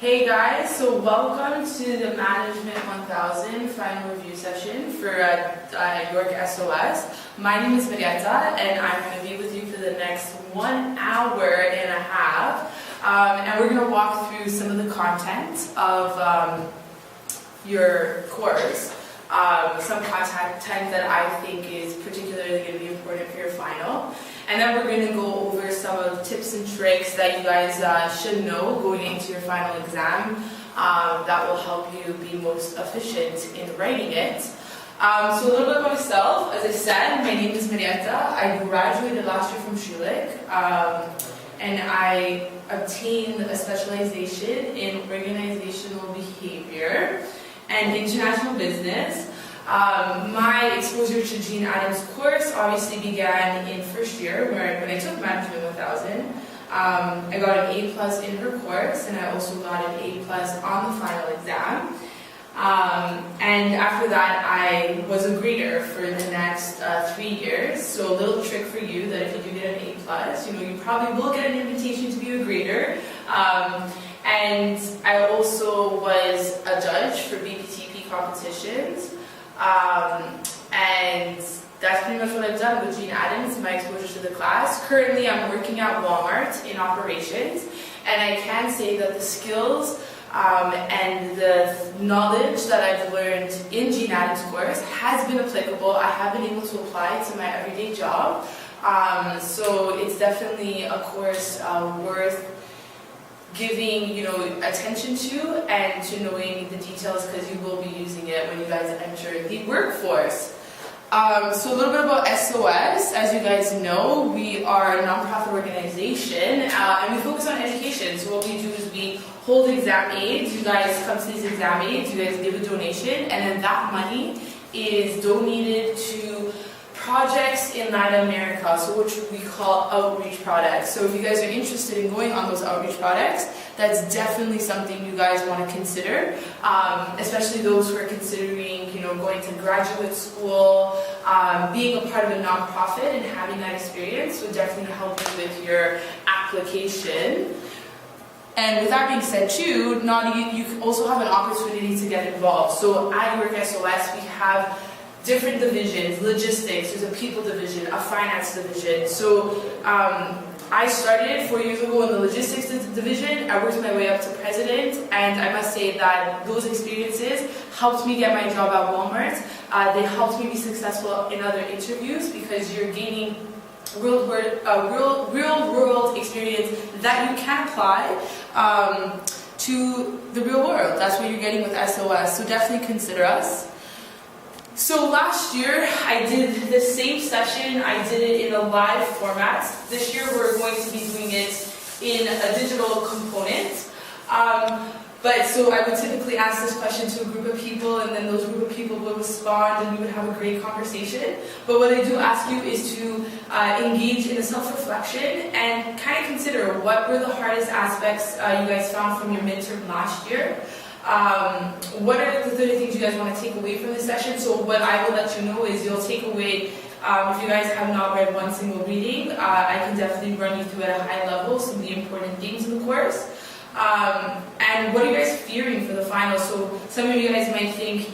Hey guys, so welcome to the Management 1000 final review session for York SOS. My name is Mgmt and I'm going to be with you for the next 1 hour and a half. And we're going to walk through some of the content of your course. Some content that I think is particularly going to be important for your final. And then we're going to go over some of the tips and tricks that you guys should know going into your final exam that will help you be most efficient in writing it. So a little bit about myself. As I said, my name is Mgmt. I graduated last year from Schulich, and I obtained a specialization in organizational behavior and international business. My exposure to Jean Adams' course obviously began in first year when I took Management 1000. I got an A+ in her course, and I also got an A+ on the final exam. And after that, I was a grader for the next 3 years. So a little trick for you, that if you do get an A+, you probably will get an invitation to be a grader. And I also was a judge for BPTP competitions. And that's pretty much what I've done with Jean Adams, my exposure to the class. Currently, I'm working at Walmart in operations, and I can say that the skills and the knowledge that I've learned in Jean Adams' course has been applicable. I have been able to apply it to my everyday job. So it's definitely a course worth giving attention to and to knowing the details, because you will be using it when you guys enter the workforce. So a little bit about SOS. As you guys know, we are a nonprofit organization and we focus on education. So what we do is we hold exam aids. You guys come to these exam aids, you guys give a donation, and then that money is donated to projects in Latin America, so which we call outreach projects. So if you guys are interested in going on those outreach projects, that's definitely something you guys want to consider, especially those who are considering, going to graduate school. Being a part of a nonprofit and having that experience would definitely help you with your application. And with that being said too, you also have an opportunity to get involved. So at York SOS, we have different divisions: logistics, there's a people division, a finance division. So I started 4 years ago in the logistics division. I worked my way up to president, and I must say that those experiences helped me get my job at Walmart. They helped me be successful in other interviews, because you're gaining real world experience that you can apply to the real world. That's what you're getting with SOS, so definitely consider us. So last year, I did the same session. I did it in a live format. This year, we're going to be doing it in a digital component. So I would typically ask this question to a group of people, and then those group of people would respond, and we would have a great conversation. But what I do ask you is to engage in a self-reflection and kind of consider what were the hardest aspects you guys found from your midterm last year. What are the 30 things you guys want to take away from this session? So what I will let you know is you'll take away, if you guys have not read one single reading, I can definitely run you through at a high level some of the important things in the course. And what are you guys fearing for the final? So some of you guys might think,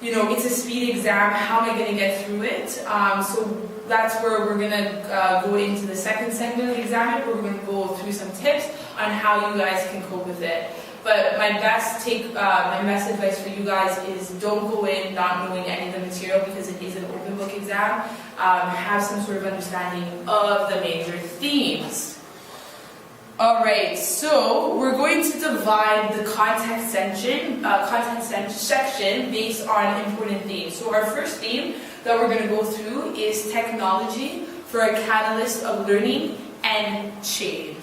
it's a speed exam, how am I going to get through it? So that's where we're going to go into the second segment of the exam, where we're going to go through some tips on how you guys can cope with it. But my best advice for you guys is don't go in not knowing any of the material, because it is an open book exam. Have some sort of understanding of the major themes. Alright, so we're going to divide the content section based on important themes. So our first theme that we're going to go through is technology for a catalyst of learning and change.